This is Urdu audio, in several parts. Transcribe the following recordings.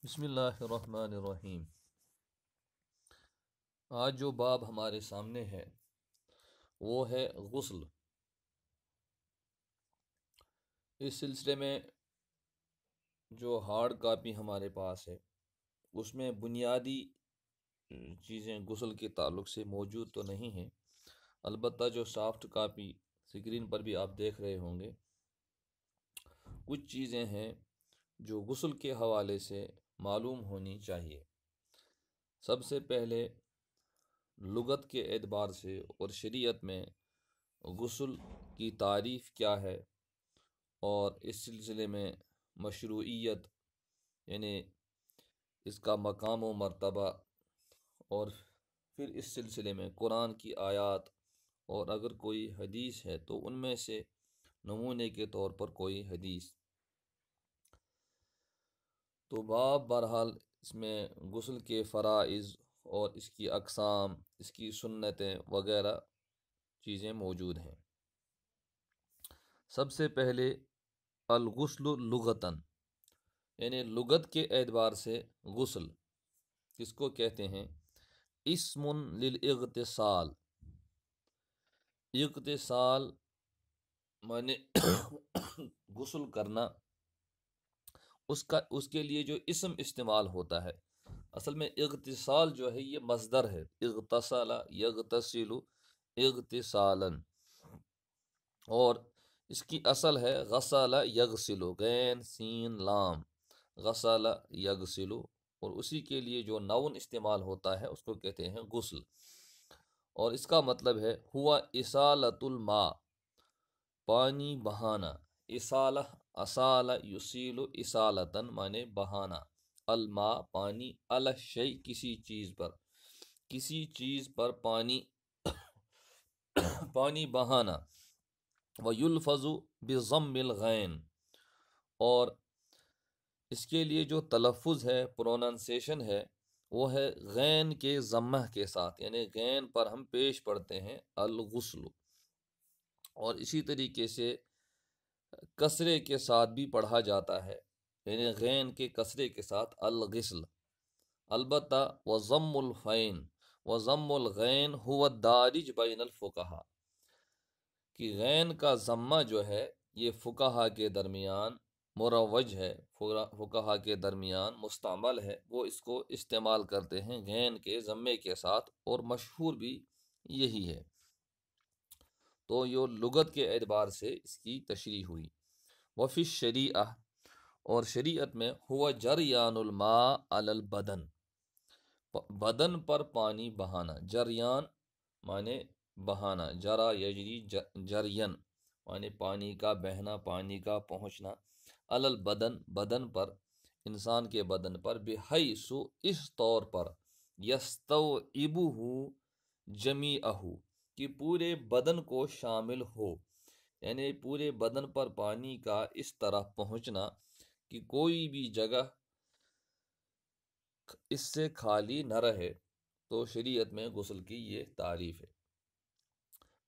بسم اللہ الرحمن الرحیم۔ آج جو باب ہمارے سامنے ہے وہ ہے غسل۔ اس سلسلے میں جو ہارڈ کاپی ہمارے پاس ہے اس میں بنیادی چیزیں غسل کے تعلق سے موجود تو نہیں ہیں، البتہ جو سافٹ کاپی اسکرین پر بھی آپ دیکھ رہے ہوں گے، کچھ چیزیں ہیں جو غسل کے حوالے سے معلوم ہونی چاہیے۔ سب سے پہلے لغت کے اعتبار سے اور شریعت میں غسل کی تعریف کیا ہے، اور اس سلسلے میں مشروعیت یعنی اس کا مقام و مرتبہ، اور پھر اس سلسلے میں قرآن کی آیات اور اگر کوئی حدیث ہے تو ان میں سے نمونے کے طور پر کوئی حدیث۔ تو باب بہرحال اس میں غسل کے فرائض اور اس کی اقسام، اس کی سنتیں وغیرہ چیزیں موجود ہیں۔ سب سے پہلے الغسل لغتاً، یعنی لغت کے اعتبار سے غسل کس کو کہتے ہیں؟ اسم للاغتسال۔ اغتسال مانے غسل کرنا، اس کے لیے جو اسم استعمال ہوتا ہے، اصل میں اغتسال جو ہے یہ مصدر ہے، اغتسل یغتسل اغتسالا، اور اس کی اصل ہے غسل یغسل، غین سین لام، غسل یغسل، اور اسی کے لیے جو نون استعمال ہوتا ہے اس کو کہتے ہیں غسل، اور اس کا مطلب ہے ہوا اسالۃ الماء، پانی بہانا۔ اسالہ اسال یسیل اسالتن مانے بہانا، الماء پانی، الشیء کسی چیز پر، کسی چیز پر پانی پانی بہانا۔ وَيُلْفَظُ بِضَمِّ الْغَيْنِ، اور اس کے لیے جو تلفظ ہے، پروننسیشن ہے، وہ ہے غین کے ضمہ کے ساتھ، یعنی غین پر ہم پیش پڑھتے ہیں الغسل، اور اسی طریقے سے کسرے کے ساتھ بھی پڑھا جاتا ہے، یعنی غین کے کسرے کے ساتھ الغسل۔ البتہ وضم الفین وضم الغین هو الدارج بین الفقہا، کہ غین کا ضمہ جو ہے یہ فقہا کے درمیان مروج ہے، فقہا کے درمیان مستعمل ہے، وہ اس کو استعمال کرتے ہیں غین کے ضمے کے ساتھ، اور مشہور بھی یہی ہے۔ تو یہ لغت کے اعتبار سے اس کی تشریح ہوئی۔ وفی الشریعہ، اور شریعت میں ہوا جریان الماء علی البدن، بدن پر پانی بہانا، جریان مانے بہانا، جرا یجری جرین مانے پانی کا بہنا، پانی کا پہنچنا، علی البدن بدن پر، انسان کے بدن پر، بحیث اس طور پر، یستوعبہ جمیعہ کہ پورے بدن کو شامل ہو، یعنی پورے بدن پر پانی کا اس طرح پہنچنا کہ کوئی بھی جگہ اس سے خالی نہ رہے، تو شریعت میں غسل کی یہ تعریف ہے۔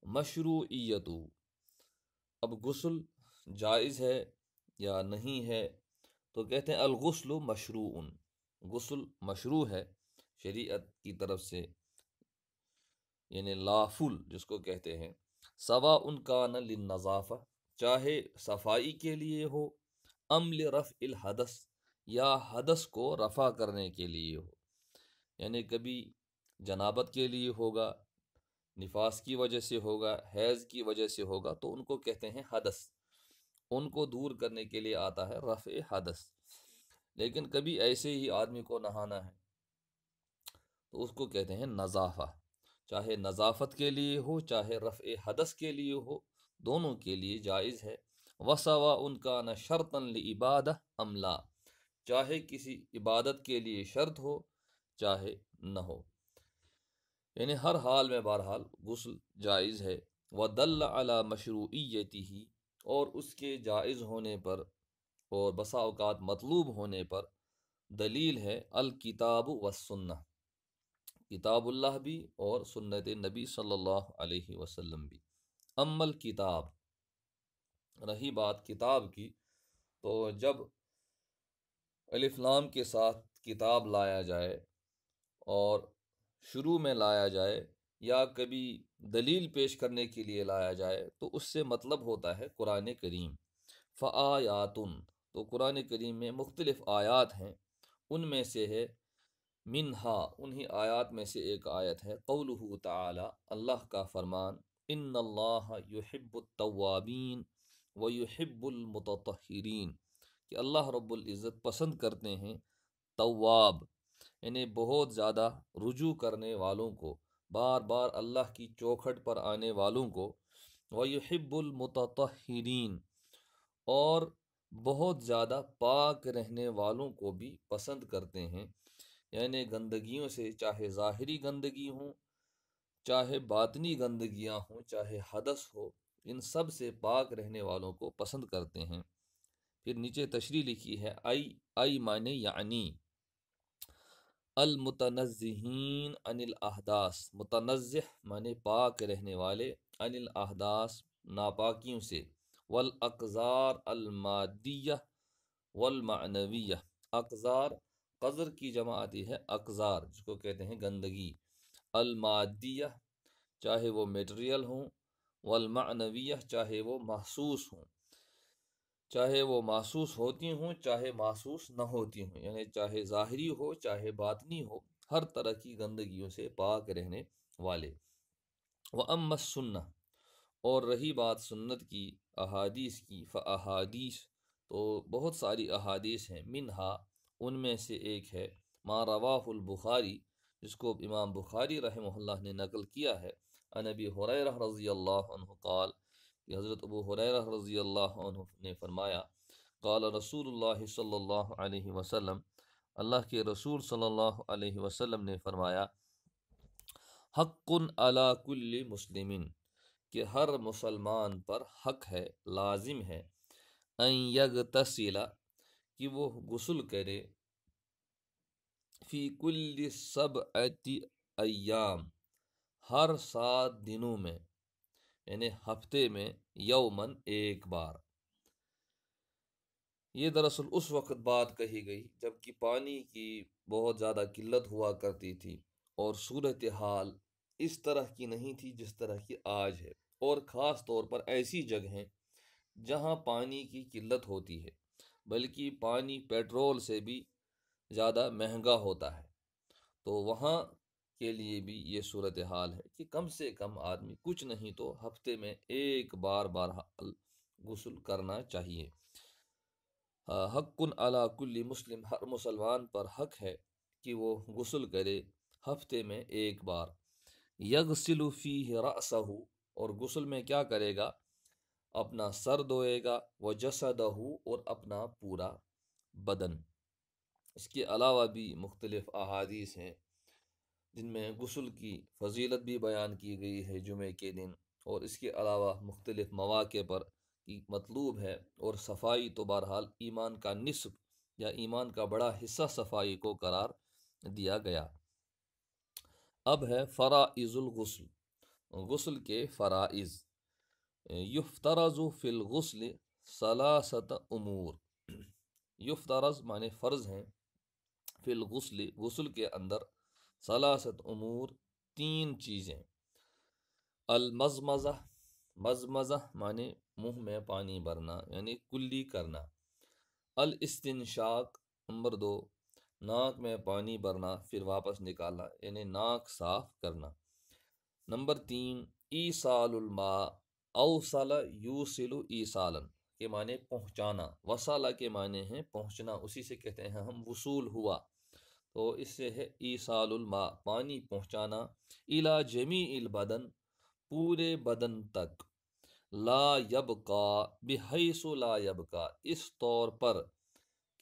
مشروعیت، اب غسل جائز ہے یا نہیں ہے، تو کہتے ہیں الغسل مشروع، غسل مشروع ہے شریعت کی طرف سے، یعنی لافل جس کو کہتے ہیں، سواء کان للنظافہ، چاہے صفائی کے لیے ہو، ام لرفع الحدث، یا حدث کو رفع کرنے کے لیے ہو، یعنی کبھی جنابت کے لیے ہوگا، نفاس کی وجہ سے ہوگا، حیض کی وجہ سے ہوگا، تو ان کو کہتے ہیں حدث، ان کو دور کرنے کے لیے آتا ہے رفع حدث۔ لیکن کبھی ایسے ہی آدمی کو نہانا ہے تو اس کو کہتے ہیں نظافہ، چاہے نظافت کے لیے ہو چاہے رفع حدث کے لیے ہو، دونوں کے لیے جائز ہے۔ وَسَوَاءٌ كَانَ شَرْطًا لِعِبَادَةٍ أَمْ لَا، چاہے کسی عبادت کے لیے شرط ہو چاہے نہ ہو، یعنی ہر حال میں بہرحال غسل جائز ہے۔ وَدَلَّ عَلَى مَشْرُوعِيَّتِهِ، اور اس کے جائز ہونے پر اور بسا اوقات مطلوب ہونے پر دلیل ہے الکتاب والسنہ، کتاب اللہ بھی اور سنت نبی صلی اللہ علیہ وسلم بھی۔ اما الکتاب، رہی بات کتاب کی، تو جب الف لام کے ساتھ کتاب لایا جائے اور شروع میں لایا جائے یا کبھی دلیل پیش کرنے کے لیے لایا جائے تو اس سے مطلب ہوتا ہے قرآن کریم۔ فآیاتن، تو قرآن کریم میں مختلف آیات ہیں، ان میں سے ہے منہا، انہی آیات میں سے ایک آیت ہے قولہ تعالی، اللہ کا فرمان، ان اللہ یحب التوابین ویحب المتطہرین، کہ اللہ رب العزت پسند کرتے ہیں تواب، یعنی بہت زیادہ رجوع کرنے والوں کو، بار بار اللہ کی چوکھٹ پر آنے والوں کو، ویحب المتطہرین، اور بہت زیادہ پاک رہنے والوں کو بھی پسند کرتے ہیں، یعنی گندگیوں سے، چاہے ظاہری گندگی ہوں، چاہے باطنی گندگیاں ہوں، چاہے حدث ہو، ان سب سے پاک رہنے والوں کو پسند کرتے ہیں۔ پھر نیچے تشریح لکھی ہے، ای معنی یعنی المتنزہین عن الاحداث، متنزہ معنی پاک رہنے والے، عن الاحداث ناپاکیوں سے، والاقذار المادیہ والمعنویہ، اقذار قذر کی جمع آتی ہے اقذار، جس کو کہتے ہیں گندگی، المادیہ چاہے وہ میٹریل ہوں، والمعنویہ چاہے وہ محسوس ہوں، چاہے وہ محسوس ہوتی ہوں چاہے محسوس نہ ہوتی ہوں، یعنی چاہے ظاہری ہو چاہے باطنی ہو، ہر طرح کی گندگیوں سے پاک رہنے والے۔ وَأَمَّا السُّنَّةُ، اور رہی بات سنت کی، احادیث کی، فاحادیث، تو بہت ساری احادیث ہیں، منہا ان میں سے ایک ہے ما رواہ البخاری، جس کو امام بخاری رحمہ اللہ نے نقل کیا ہے، عن ابی ہریرہ رضی اللہ عنہ قال، کہ حضرت ابو ہریرہ رضی اللہ عنہ نے فرمایا، قال رسول اللہ صلی اللہ علیہ وسلم، اللہ کے رسول صلی اللہ علیہ وسلم نے فرمایا، حق علی کل مسلم، کہ ہر مسلمان پر حق ہے، لازم ہے، ان یغتسل، کہ وہ غسل کرے، فی کل سبعۃ ایام، ہر 7 دنوں میں، یعنی ہفتے میں، یومن ایک بار۔ یہ دراصل اس وقت بات کہی گئی جب کہ پانی کی بہت زیادہ قلت ہوا کرتی تھی، اور صورتحال اس طرح کی نہیں تھی جس طرح کی آج ہے، اور خاص طور پر ایسی جگہیں جہاں پانی کی قلت ہوتی ہے، بلکہ پانی پیٹرول سے بھی زیادہ مہنگا ہوتا ہے، تو وہاں کے لیے بھی یہ صورتحال ہے کہ کم سے کم آدمی کچھ نہیں تو ہفتے میں ایک بار غسل کرنا چاہیے۔ حق علی کل مسلم، ہر مسلمان پر حق ہے کہ وہ غسل کرے ہفتے میں ایک بار، یغسل فیہ رأسہ، اور غسل میں کیا کرے گا، اپنا سر دھوئے گا، وجسدہ، اور اپنا پورا بدن۔ اس کے علاوہ بھی مختلف احادیث ہیں جن میں غسل کی فضیلت بھی بیان کی گئی ہے جمعے کے دن، اور اس کے علاوہ مختلف مواقع پر کی مطلوب ہے، اور صفائی تو بہرحال ایمان کا نصف یا ایمان کا بڑا حصہ صفائی کو قرار دیا گیا۔ اب ہے فرائض الغسل، غسل کے فرائض۔ یفترض فی الغسل ثلاثۃ امور، یفترض معنی فرض ہیں، فی الغسل غسل کے اندر، ثلاثۃ امور 3 چیزیں، المزمزہ، مزمزہ معنی منہ میں پانی بھرنا یعنی کلی کرنا، الاستنشاق نمبر 2، ناک میں پانی بھرنا پھر واپس نکالنا یعنی ناک صاف کرنا، نمبر 3 ایصال الماء، اوصل یوصل ایصالا کے معنی پہنچانا، وصل کے معنی ہیں پہنچنا، اسی سے کہتے ہیں ہم وصول ہوا، تو اس سے ہے ایصال الماء، پانی پہنچانا، الی جمیع البدن، پورے بدن تک، لا یبقا، بحیث لا یبقا، اس طور پر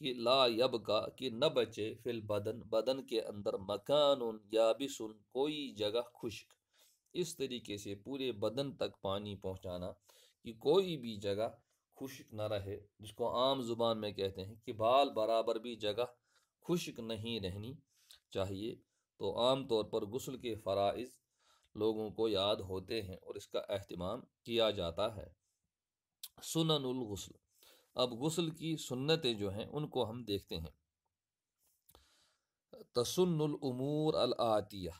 کہ لا یبقا کہ نہ بچے، فی البدن بدن کے اندر، مکان یابس کوئی جگہ خشک، اس طریقے سے پورے بدن تک پانی پہنچانا کہ کوئی بھی جگہ خشک نہ رہے، جس کو عام زبان میں کہتے ہیں کہ بال برابر بھی جگہ خشک نہیں رہنی چاہیے۔ تو عام طور پر غسل کے فرائض لوگوں کو یاد ہوتے ہیں اور اس کا اہتمام کیا جاتا ہے۔ سنن الغسل، اب غسل کی سنتیں جو ہیں ان کو ہم دیکھتے ہیں۔ تسن الامور الآتیہ،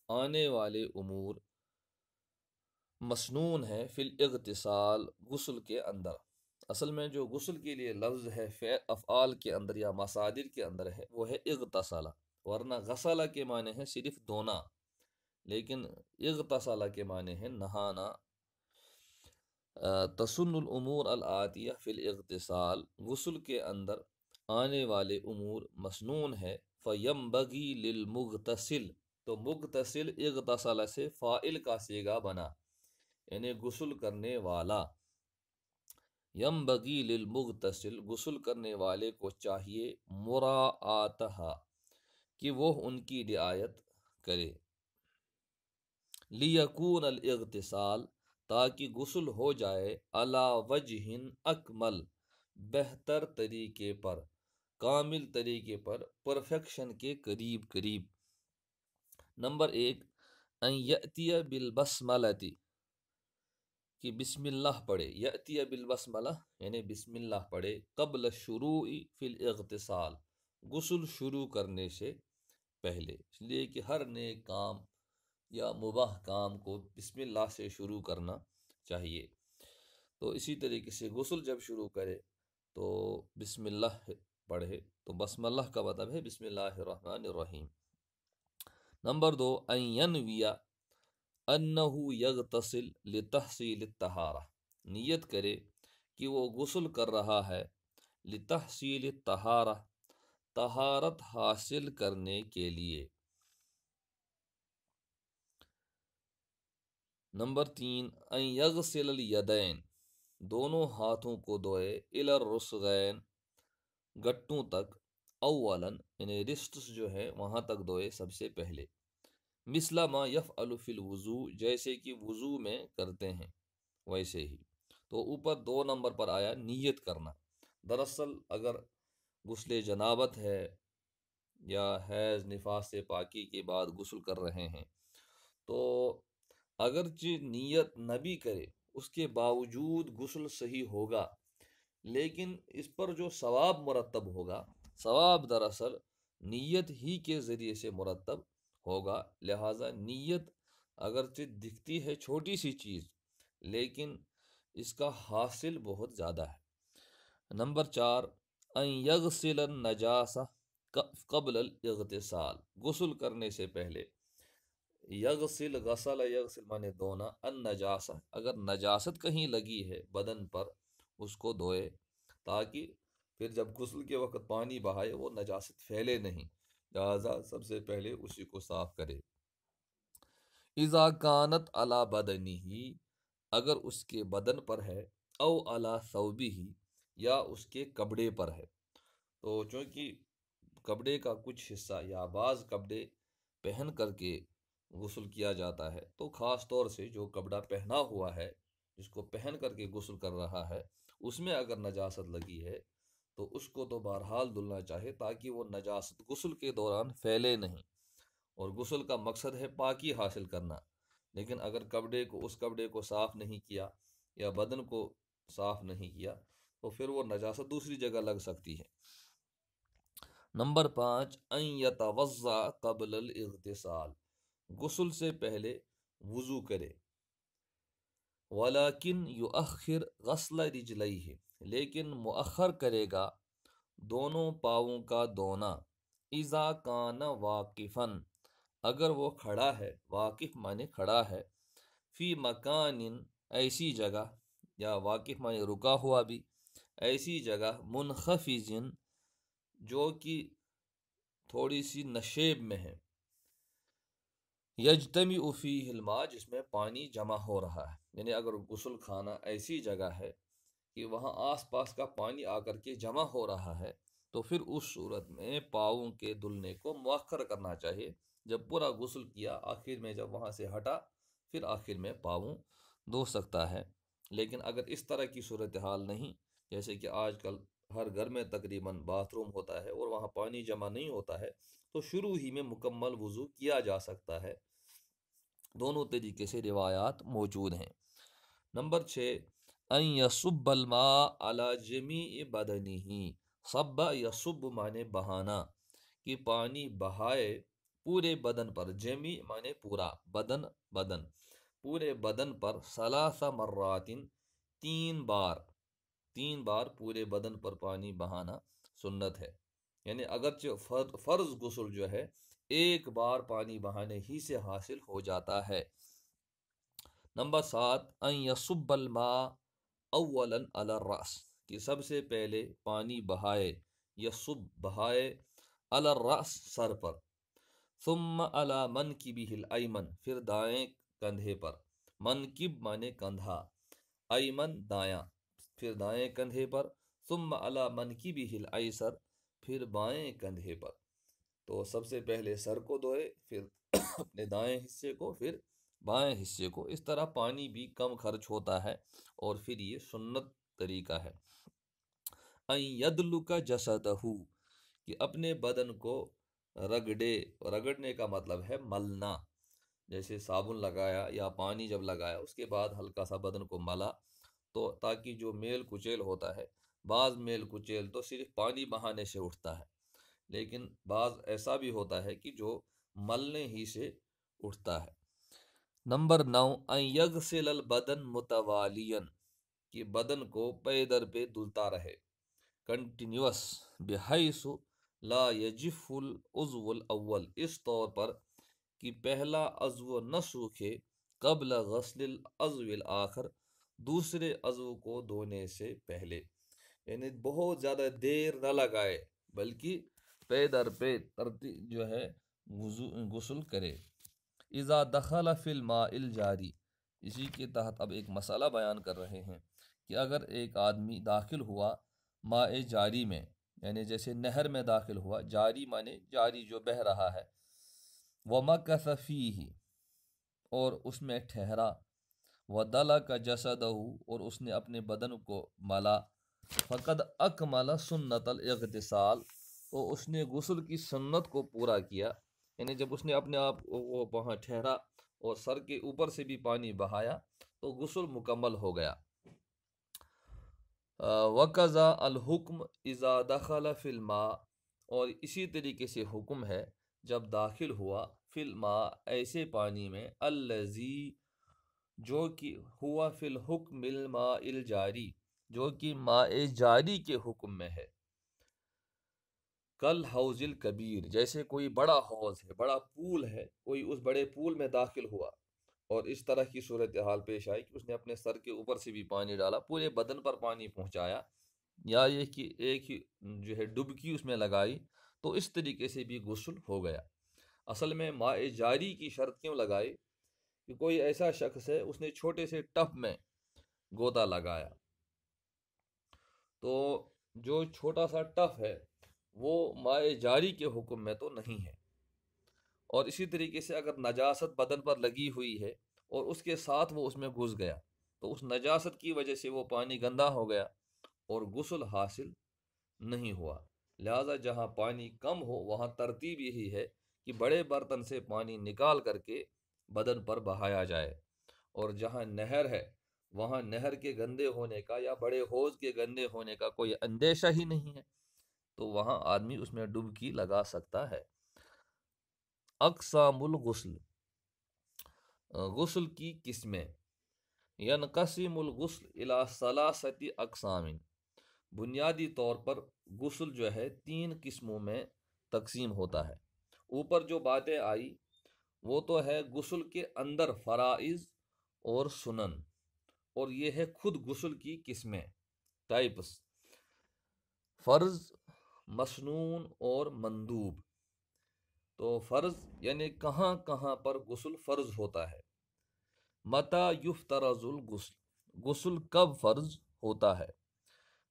آنے والے امور مسنون ہے فی الاغتسال، غسل کے اندر۔ اصل میں جو غسل کے لیے لفظ ہے افعال کے اندر یا مصادر کے اندر ہے وہ ہے اغتسالہ، ورنہ غسلہ کے معنی ہے صرف دھونا، لیکن اغتسالہ کے معنی ہے نہانا۔ تسن الامور الآتیہ فی الاغتسال، غسل کے اندر آنے والے امور مسنون ہے۔ فینبغی للمغتسل، تو مغتسل اغتسل سے فاعل کا صیغہ بنا، یعنی غسل کرنے والا۔ ینبغی للمغتسل، غسل کرنے والے کو چاہیے مراعاتہا، کہ وہ ان کی رعایت کرے۔ لیکون الاغتسال، تاکہ غسل ہو جائے علی وجہ اکمل، بہتر طریقے پر، کامل طریقے پر، پرفیکشن کے قریب قریب۔ نمبر 1، ان یأتی بالبسملۃ، کہ بسم اللہ پڑھے، یأتی بالبسملہ یعنی بسم اللہ پڑھے، قبل الشروع فی الاغتسال، غسل شروع کرنے سے پہلے، اس لیے کہ ہر نیک کام یا مباح کام کو بسم اللہ سے شروع کرنا چاہیے۔ تو اسی طریقے سے غسل جب شروع کرے تو بسم اللہ پڑھے، تو بسم اللہ کا مطلب ہے بسم اللہ الرحمن الرحیم۔ نمبر 2، ان ینوی انہ یغتسل لتحصیل الطہارہ، نیت کرے کہ وہ غسل کر رہا ہے لتحصیل الطہارہ، طہارت حاصل کرنے کے لیے۔ نمبر 3، ان یغسل الیدین، دونوں ہاتھوں کو دھوئے، الی الرسغین، گٹوں تک، اولاً یعنی رسٹس جو ہے وہاں تک دھوئے سب سے پہلے، مثل ما یفعل فی الوضوء، جیسے کہ وضو میں کرتے ہیں ویسے ہی۔ تو اوپر 2 نمبر پر آیا نیت کرنا۔ دراصل اگر غسل جنابت ہے یا حیض نفاس سے پاکی کے بعد غسل کر رہے ہیں تو اگرچہ نیت نہ بھی کرے اس کے باوجود غسل صحیح ہوگا، لیکن اس پر جو ثواب مرتب ہوگا، ثواب دراصل نیت ہی کے ذریعے سے مرتب ہوگا۔ لہٰذا نیت اگرچہ دکھتی ہے چھوٹی سی چیز، لیکن اس کا حاصل بہت زیادہ ہے۔ نمبر 4، ان یغسل النجاسہ قبل الاغتسال، غسل کرنے سے پہلے، یغسل، غسل یغسل مانے دھونا، النجاسہ، اگر نجاست کہیں لگی ہے بدن پر اس کو دھوئے، تاکہ پھر جب غسل کے وقت پانی بہائے وہ نجاست پھیلے نہیں، لہٰذا سب سے پہلے اسی کو صاف کرے۔ اذا کانت علی بدنہ، اگر اس کے بدن پر ہے، او علی ثوبہ، یا اس کے کپڑے پر ہے، تو چونکہ کپڑے کا کچھ حصہ یا بعض کپڑے پہن کر کے غسل کیا جاتا ہے، تو خاص طور سے جو کپڑا پہنا ہوا ہے جس کو پہن کر کے غسل کر رہا ہے اس میں اگر نجاست لگی ہے تو اس کو تو بہرحال دھلنا چاہے، تاکہ وہ نجاست غسل کے دوران پھیلے نہیں، اور غسل کا مقصد ہے پاکی حاصل کرنا۔ لیکن اگر اس کپڑے کو صاف نہیں کیا یا بدن کو صاف نہیں کیا تو پھر وہ نجاست دوسری جگہ لگ سکتی ہے۔ نمبر 5، ان یتوضا قبل الاغتسال، غسل سے پہلے وضو کرے، ولیکن یؤخر غسل رجلیہ، لیکن مؤخر کرے گا دونوں پاؤں کا دھونا، اذا کان واقفاً، اگر وہ کھڑا ہے، واقف مانے کھڑا ہے، فی مکان، ایسی جگہ، یا واقف مانے رکا ہوا بھی، ایسی جگہ، منخفض، جو کہ تھوڑی سی نشیب میں ہے، یجتمع فیہ الماء، جس میں پانی جمع ہو رہا ہے، یعنی اگر غسل خانہ ایسی جگہ ہے کہ وہاں آس پاس کا پانی آ کر کے جمع ہو رہا ہے تو پھر اس صورت میں پاؤں کے دھلنے کو مؤخر کرنا چاہیے۔ جب پورا غسل کیا، آخر میں جب وہاں سے ہٹا، پھر آخر میں پاؤں دھو سکتا ہے۔ لیکن اگر اس طرح کی صورتحال نہیں، جیسے کہ آج کل ہر گھر میں تقریباً باتھ روم ہوتا ہے اور وہاں پانی جمع نہیں ہوتا ہے، تو شروع ہی میں مکمل وضو کیا جا سکتا ہے۔ دونوں طریقے سے روایات موجود ہیں۔ نمبر 6، ان یصب الماء علی جمیع بدنہ، صب یصب مانے بہانا، کہ پانی بہائے پورے بدن پر، جمی مانے پورا بدن، بدن پورے بدن پر، ثلاث مرات تین بار پورے بدن پر پانی بہانا سنت ہے، یعنی اگرچہ فرض غسل جو ہے ایک بار پانی بہانے ہی سے حاصل ہو جاتا ہے۔ نمبر 7، ان یصب الماء اولا علی الراس، کہ سب سے پہلے پانی بہائے، یصب بہائے، علی الراس سر پر، ثم علی منکبہ الایمن، پھر دائیں کندھے پر، منکب مانے کندھا، ایمن دایاں، پھر دائیں کندھے پر، ثم علی منکبہ الایسر، پھر بائیں کندھے پر۔ تو سب سے پہلے سر کو دھوئے، پھر اپنے دائیں حصے کو، پھر بائیں حصے کو۔ اس طرح پانی بھی کم خرچ ہوتا ہے اور پھر یہ سنت طریقہ ہے۔ ان یدلک جسدہ، کہ اپنے بدن کو رگڑے، رگڑنے کا مطلب ہے ملنا، جیسے صابن لگایا یا پانی جب لگایا اس کے بعد ہلکا سا بدن کو ملا، تو تاکہ جو میل کچیل ہوتا ہے، بعض میل کچیل تو صرف پانی بہانے سے اٹھتا ہے، لیکن بعض ایسا بھی ہوتا ہے کہ جو ملنے ہی سے اٹھتا ہے۔ نمبر 9، ان یغسل البدن متوالیا، کہ بدن کو پے در پہ دھلتا رہے، کنٹینیوس، بحیث لا یجف العضو الاول، اس طور پر کہ پہلا عضو نہ سوکھے، قبل غسل العضو الآخر، دوسرے عضو کو دھونے سے پہلے، یعنی بہت زیادہ دیر نہ لگائے بلکہ پے در پے ترتیب جو ہے غسل کرے۔ اذا دخل فی الماء الجاری، اسی کے تحت اب ایک مسئلہ بیان کر رہے ہیں کہ اگر ایک آدمی داخل ہوا ماء جاری میں، یعنی جیسے نہر میں داخل ہوا، جاری مانے جاری جو بہہ رہا ہے، ومکث فیہ، اور اس میں ٹھہرا، ودلک جسدہ، اور اس نے اپنے بدن کو ملا، فقد اکمل سنت الاغتسال، تو اس نے غسل کی سنت کو پورا کیا، یعنی جب اس نے اپنے آپ کو وہاں ٹھہرا اور سر کے اوپر سے بھی پانی بہایا تو غسل مکمل ہو گیا۔ وقضا الحکم اذا دخل فی الماء، اور اسی طریقے سے حکم ہے جب داخل ہوا فی الماء، ایسے پانی میں، الذی، جو کہ ہوا فی الحکم الماء الجاری، جو کہ ماء جاری کے حکم میں ہے، کل حوض الکبیر، جیسے کوئی بڑا حوض ہے، بڑا پول ہے، کوئی اس بڑے پول میں داخل ہوا اور اس طرح کی صورتحال پیش آئی کہ اس نے اپنے سر کے اوپر سے بھی پانی ڈالا، پورے بدن پر پانی پہنچایا، یا یہ کہ ایک ہی جو ہے ڈبکی اس میں لگائی، تو اس طریقے سے بھی غسل ہو گیا۔ اصل میں ماء جاری کی شرط کیوں لگائی کہ کوئی ایسا شخص ہے اس نے چھوٹے سے ٹپ میں گوتا لگایا، تو جو چھوٹا سا ٹف ہے وہ ماء جاری کے حکم میں تو نہیں ہے۔ اور اسی طریقے سے اگر نجاست بدن پر لگی ہوئی ہے اور اس کے ساتھ وہ اس میں گھس گیا تو اس نجاست کی وجہ سے وہ پانی گندا ہو گیا اور غسل حاصل نہیں ہوا۔ لہذا جہاں پانی کم ہو وہاں ترتیب یہی ہے کہ بڑے برتن سے پانی نکال کر کے بدن پر بہایا جائے، اور جہاں نہر ہے وہاں نہر کے گندے ہونے کا یا بڑے حوض کے گندے ہونے کا کوئی اندیشہ ہی نہیں ہے، تو وہاں آدمی اس میں ڈبکی لگا سکتا ہے۔ اقسام الغسل، غسل کی قسمیں، ینقسم الغسل الی ثلاثۃ اقسام، بنیادی طور پر غسل جو ہے 3 قسموں میں تقسیم ہوتا ہے۔ اوپر جو باتیں آئی وہ تو ہے غسل کے اندر فرائض اور سنن، اور یہ ہے خود غسل کی قسمیں، ٹائپس، فرض، مسنون اور مندوب۔ تو فرض یعنی کہاں کہاں پر غسل فرض ہوتا ہے۔ متی یفترض الغسل، غسل کب فرض ہوتا ہے۔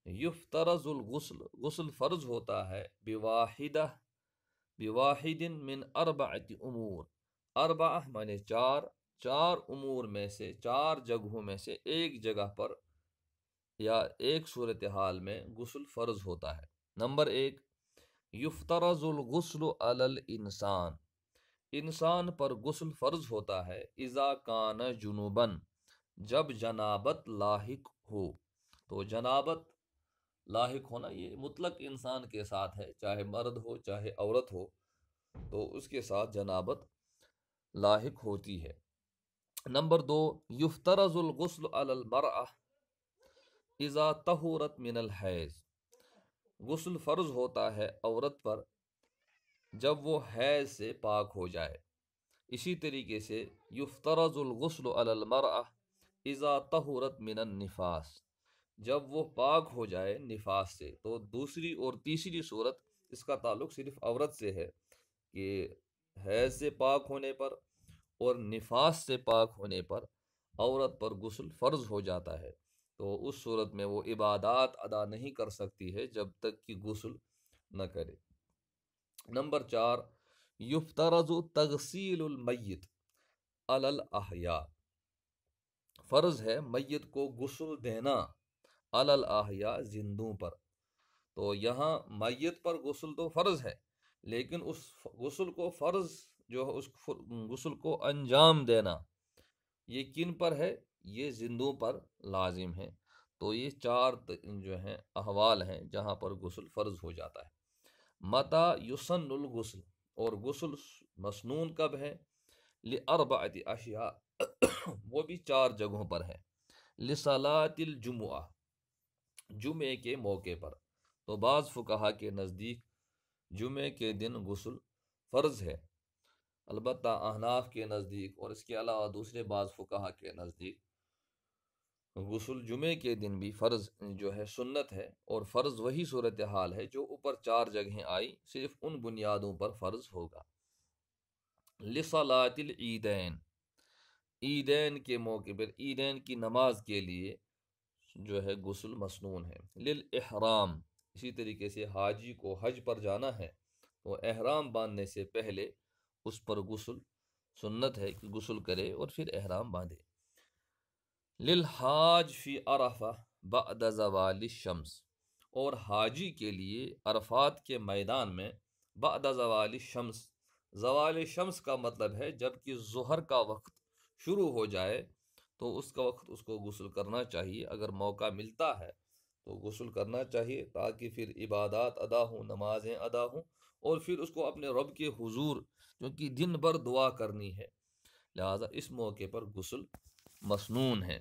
یفترض الغسل، غسل فرض ہوتا ہے بواحد من 4 امور، اربعہ مانے 4 امور میں سے، 4 جگہوں میں سے ایک جگہ پر یا ایک صورتحال میں غسل فرض ہوتا ہے۔ نمبر 1، یفترض الغسل علی الانسان، انسان پر غسل فرض ہوتا ہے اذا کان جنوباً، جب جنابت لاحق ہو۔ تو جنابت لاحق ہونا یہ مطلق انسان کے ساتھ ہے، چاہے مرد ہو چاہے عورت ہو، تو اس کے ساتھ جنابت لاحق ہوتی ہے۔ نمبر 2، یفترض الغسل علی المرأة اذا طہورت من الحیض، غسل فرض ہوتا ہے عورت پر جب وہ حیض سے پاک ہو جائے۔ اسی طریقے سے یفترض الغسل علی المرأة اذا طہورت من النفاس، جب وہ پاک ہو جائے نفاس سے۔ تو دوسری اور تیسری صورت اس کا تعلق صرف عورت سے ہے کہ حیض سے پاک ہونے پر اور نفاس سے پاک ہونے پر عورت پر غسل فرض ہو جاتا ہے، تو اس صورت میں وہ عبادات ادا نہیں کر سکتی ہے جب تک کہ غسل نہ کرے۔ نمبر 4، یفترض تغسیل المیت علی الاحیاء، فرض ہے میت کو غسل دینا علی الاحیاء، زندوں پر۔ تو یہاں میت پر غسل تو فرض ہے، لیکن اس غسل کو فرض جو ہے اس غسل کو انجام دینا یہ کن پر ہے؟ یہ زندوں پر لازم ہے۔ تو یہ 4 جو ہیں احوال ہیں جہاں پر غسل فرض ہو جاتا ہے۔ متا یسن الغسل، اور غسل مسنون کب ہے؟ لأربعۃ اشیاء، وہ بھی 4 جگہوں پر ہے۔ لصلاۃ الجمعہ، جمعے کے موقع پر۔ تو بعض فقہا کے نزدیک جمعے کے دن غسل فرض ہے، البتہ احناف کے نزدیک اور اس کے علاوہ دوسرے بعض فقہا کے نزدیک غسل جمعے کے دن بھی فرض جو ہے سنت ہے، اور فرض وہی صورتحال ہے جو اوپر 4 جگہیں آئی، صرف ان بنیادوں پر فرض ہوگا۔ لصلاۃ العیدین، عیدین کے موقع پر، عیدین کی نماز کے لیے جو ہے غسل مسنون ہے۔ للاحرام، اسی طریقے سے حاجی کو حج پر جانا ہے تو احرام باندھنے سے پہلے اس پر غسل سنت ہے کہ غسل کرے اور پھر احرام باندھے۔ للحاج فی عرفہ بعد زوال الشمس، اور حاجی کے لیے عرفات کے میدان میں بعد زوال الشمس، زوال شمس کا مطلب ہے جب کہ ظہر کا وقت شروع ہو جائے تو اس کا وقت اس کو غسل کرنا چاہیے، اگر موقع ملتا ہے تو غسل کرنا چاہیے تاکہ پھر عبادات ادا ہوں، نمازیں ادا ہوں، اور پھر اس کو اپنے رب کے حضور کیونکہ دن بھر دعا کرنی ہے، لہٰذا اس موقع پر غسل مسنون ہے۔